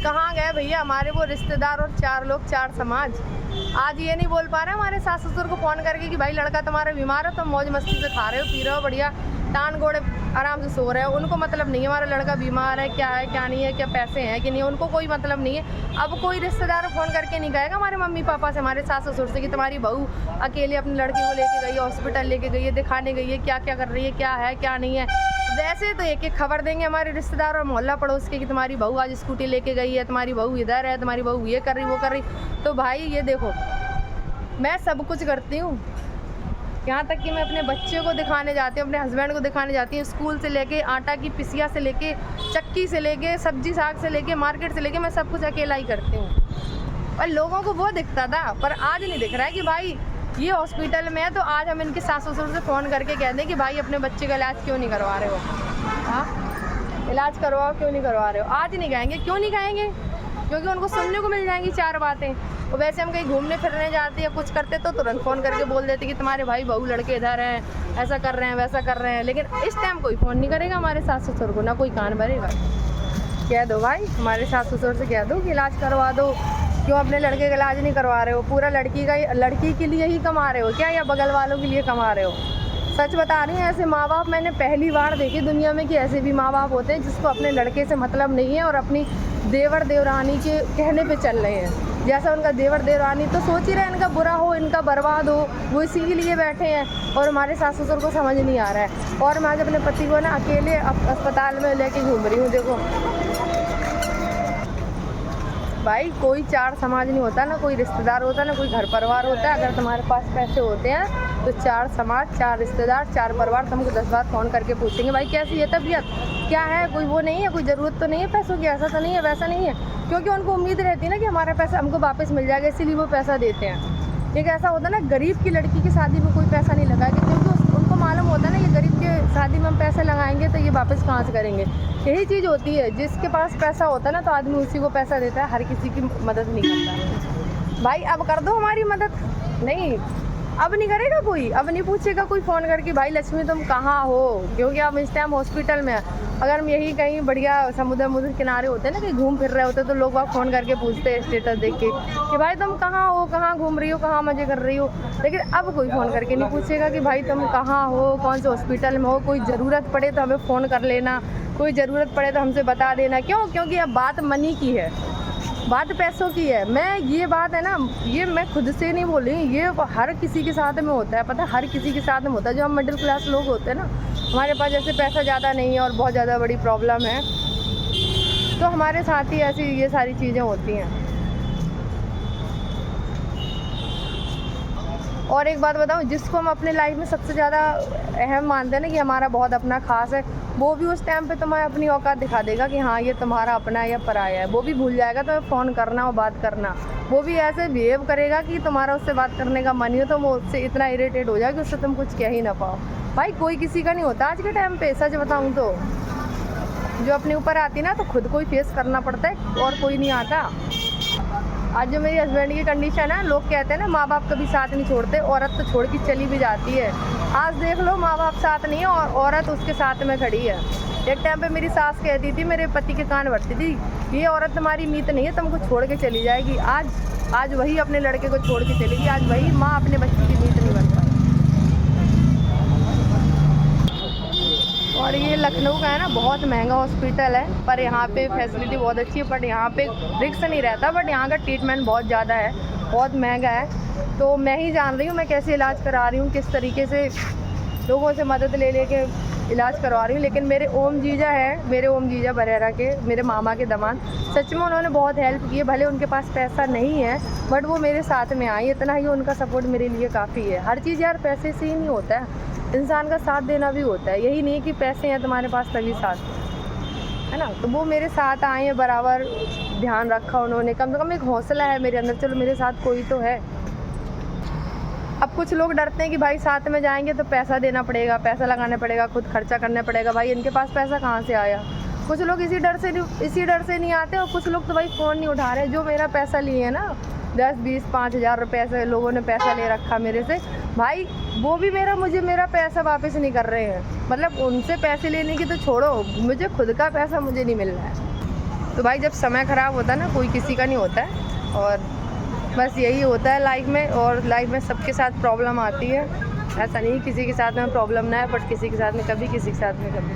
कहाँ गए भैया हमारे वो रिश्तेदार और 4 लोग 4 समाज। आज ये नहीं बोल पा रहे हमारे सास ससुर को फ़ोन करके कि भाई लड़का तुम्हारा बीमार है, तुम मौज मस्ती से खा रहे हो, पी रहे हो, बढ़िया टान गोड़े आराम से सो रहे हो। उनको मतलब नहीं है हमारा लड़का बीमार है क्या नहीं है, क्या पैसे हैं कि नहीं, उनको कोई मतलब नहीं है। अब कोई रिश्तेदार फ़ोन करके नहीं कहेगा हमारे मम्मी पापा से, हमारे सास ससुर से कि तुम्हारी बहू अकेले अपनी लड़की को लेके गई है, हॉस्पिटल लेके गई है, दिखाने गई है, क्या क्या कर रही है, क्या है क्या नहीं है। वैसे तो एक एक खबर देंगे हमारे रिश्तेदार और मोहल्ला पड़ोस के कि तुम्हारी बहू आज स्कूटी लेके गई है, तुम्हारी बहू इधर है, तुम्हारी बहू ये कर रही वो कर रही। तो भाई ये देखो, मैं सब कुछ करती हूँ, यहाँ तक कि मैं अपने बच्चे को दिखाने जाती हूँ, अपने हस्बैंड को दिखाने जाती हूँ, स्कूल से लेके आटा की पिसिया से लेके चक्की से लेके सब्जी साग से लेके मार्केट से लेके मैं सब कुछ अकेला ही करती हूँ। और लोगों को वो दिखता था, पर आज नहीं दिख रहा है कि भाई ये हॉस्पिटल में है तो आज हम इनके सास ससुर से फ़ोन करके कह दें कि भाई अपने बच्चे का इलाज क्यों नहीं करवा रहे हो, हाँ इलाज करवाओ, क्यों नहीं करवा रहे हो। आज नहीं कहेंगे, क्यों नहीं कहेंगे, क्योंकि उनको सुनने को मिल जाएंगी 4 बातें। और वैसे हम कहीं घूमने फिरने जाते या कुछ करते तो तुरंत फ़ोन करके बोल देते कि तुम्हारे भाई बहू लड़के इधर हैं, ऐसा कर रहे हैं वैसा कर रहे हैं। लेकिन इस टाइम कोई फ़ोन नहीं करेगा हमारे सास ससुर को, ना कोई कान भरेगा। कह दो भाई हमारे सास ससुर से कह दो कि इलाज करवा दो, क्यों अपने लड़के का इलाज नहीं करवा रहे हो, पूरा लड़की के लिए ही कमा रहे हो क्या, या बगल वालों के लिए कमा रहे हो। सच बता रही हूँ, ऐसे माँ बाप मैंने पहली बार देखे दुनिया में कि ऐसे भी माँ बाप होते हैं जिसको अपने लड़के से मतलब नहीं है और अपनी देवर देवरानी के कहने पे चल रहे हैं। जैसा उनका देवर देवरानी तो सोच ही रहे इनका बुरा हो, इनका बर्बाद हो, वो इसी के लिए बैठे हैं और हमारे सास ससुर को समझ नहीं आ रहा है। और मैं आज अपने पति को ना अकेले अस्पताल में लेके घूम रही हूँ। देखो भाई कोई 4 समाज नहीं होता, ना कोई रिश्तेदार होता, ना कोई घर परिवार होता है। अगर तुम्हारे पास पैसे होते हैं तो 4 समाज 4 रिश्तेदार 4 परिवार तुमको 10 बार फ़ोन करके पूछेंगे भाई कैसी है तबीयत, क्या है, कोई वो नहीं है, कोई ज़रूरत तो नहीं है पैसों की, ऐसा तो नहीं है वैसा नहीं है। क्योंकि उनको उम्मीद रहती है ना कि हमारा पैसा हमको वापस मिल जाएगा, इसीलिए वो पैसा देते हैं। एक ऐसा होता है ना, गरीब की लड़की की शादी में कोई पैसा नहीं लगाएगा, क्योंकि उनको मालूम होता है ना ये गरीब के शादी में हम पैसे लगाएंगे तो ये वापस कहाँ से करेंगे। यही चीज़ होती है, जिसके पास पैसा होता है ना तो आदमी उसी को पैसा देता है, हर किसी की मदद नहीं करता। भाई अब कर दो हमारी मदद, नहीं अब नहीं करेगा कोई, अब नहीं पूछेगा कोई फ़ोन करके भाई लक्ष्मी तुम कहाँ हो, क्योंकि अब इस टाइम हॉस्पिटल में है। अगर हम यही कहीं बढ़िया समुद्र किनारे होते ना, कहीं घूम फिर रहे होते तो लोग वहाँ फ़ोन करके पूछते हैं स्टेटस देख के कि भाई तुम कहाँ हो, कहाँ घूम रही हो, कहाँ मज़े कर रही हो। लेकिन अब कोई फ़ोन करके नहीं पूछेगा कि भाई तुम कहाँ हो, कौन से हॉस्पिटल में हो, कोई ज़रूरत पड़े तो हमें फ़ोन कर लेना, कोई ज़रूरत पड़े तो हमसे बता देना। क्यों? क्योंकि अब बात मनी की है, बात पैसों की है। मैं ये बात है ना, ये मैं खुद से नहीं बोल रही, ये हर किसी के साथ में होता है, पता है हर किसी के साथ में होता है। जो हम मिडिल क्लास लोग होते हैं ना, हमारे पास जैसे पैसा ज़्यादा नहीं है और बहुत ज़्यादा बड़ी प्रॉब्लम है, तो हमारे साथ ही ऐसी ये सारी चीज़ें होती हैं। और एक बात बताऊं, जिसको हम अपने लाइफ में सबसे ज़्यादा अहम मानते हैं ना कि हमारा बहुत अपना खास है, वो भी उस टाइम पे तुम्हें अपनी औकात दिखा देगा कि हाँ ये तुम्हारा अपना है या पराया है। वो भी भूल जाएगा तुम्हें फ़ोन करना और बात करना। वो भी ऐसे बिहेव करेगा कि तुम्हारा उससे बात करने का मन ही हो तो वो उससे इतना इरिटेट हो जाए कि उससे तुम कुछ कह ही ना पाओ। भाई कोई किसी का नहीं होता आज के टाइम पे, सच बताऊँ तो। जो अपने ऊपर आती ना तो खुद को ही फेस करना पड़ता है और कोई नहीं आता। आज जो मेरी हस्बैंड की कंडीशन है, लोग कहते हैं ना माँ बाप कभी साथ नहीं छोड़ते, औरत तो छोड़ के चली भी जाती है। आज देख लो माँ बाप साथ नहीं है और औरत उसके साथ में खड़ी है। एक टाइम पे मेरी सास कहती थी, मेरे पति के कान भरती थी, ये औरत तुम्हारी मीत नहीं है, तुमको छोड़ के चली जाएगी। आज वही अपने लड़के को छोड़ के चलेगी, आज वही माँ अपने बच्चे की मीत नहीं बन पाई। और ये लखनऊ का है ना, बहुत महंगा हॉस्पिटल है, पर यहाँ पे फैसिलिटी बहुत अच्छी है, बट यहाँ पे रिस्क नहीं रहता, बट यहाँ का ट्रीटमेंट बहुत ज़्यादा है, बहुत महंगा है। तो मैं ही जान रही हूँ मैं कैसे इलाज करा रही हूँ, किस तरीके से लोगों से मदद ले लेके इलाज करवा रही हूँ। लेकिन मेरे ओम जीजा बरेरा के, मेरे मामा के दामाद, सच में उन्होंने बहुत हेल्प की है। भले उनके पास पैसा नहीं है बट वो मेरे साथ में आई, इतना ही उनका सपोर्ट मेरे लिए काफ़ी है। हर चीज़ यार पैसे से ही नहीं होता है, इंसान का साथ देना भी होता है। यही नहीं कि पैसे हैं तुम्हारे पास तभी साथ है ना। तो वो मेरे साथ आए हैं, बराबर ध्यान रखा उन्होंने, कम से कम एक हौसला है मेरे अंदर, चलो मेरे साथ कोई तो है। अब कुछ लोग डरते हैं कि भाई साथ में जाएंगे तो पैसा देना पड़ेगा, पैसा लगाना पड़ेगा, खुद खर्चा करना पड़ेगा। भाई इनके पास पैसा कहाँ से आया? कुछ लोग इसी डर से नहीं आते, और कुछ लोग तो भाई फ़ोन नहीं उठा रहे। जो मेरा पैसा लिए है ना, 10, 20, 5,000 रुपये से लोगों ने पैसा ले रखा मेरे से, भाई वो भी मुझे मेरा पैसा वापस नहीं कर रहे हैं। मतलब उनसे पैसे लेने की तो छोड़ो, मुझे खुद का पैसा मुझे नहीं मिल रहा है। तो भाई जब समय ख़राब होता है ना, कोई किसी का नहीं होता है, और बस यही होता है लाइफ में। और लाइफ में सबके साथ प्रॉब्लम आती है, ऐसा नहीं किसी के साथ में प्रॉब्लम ना है, बट किसी के साथ में कभी, किसी के साथ में कभी।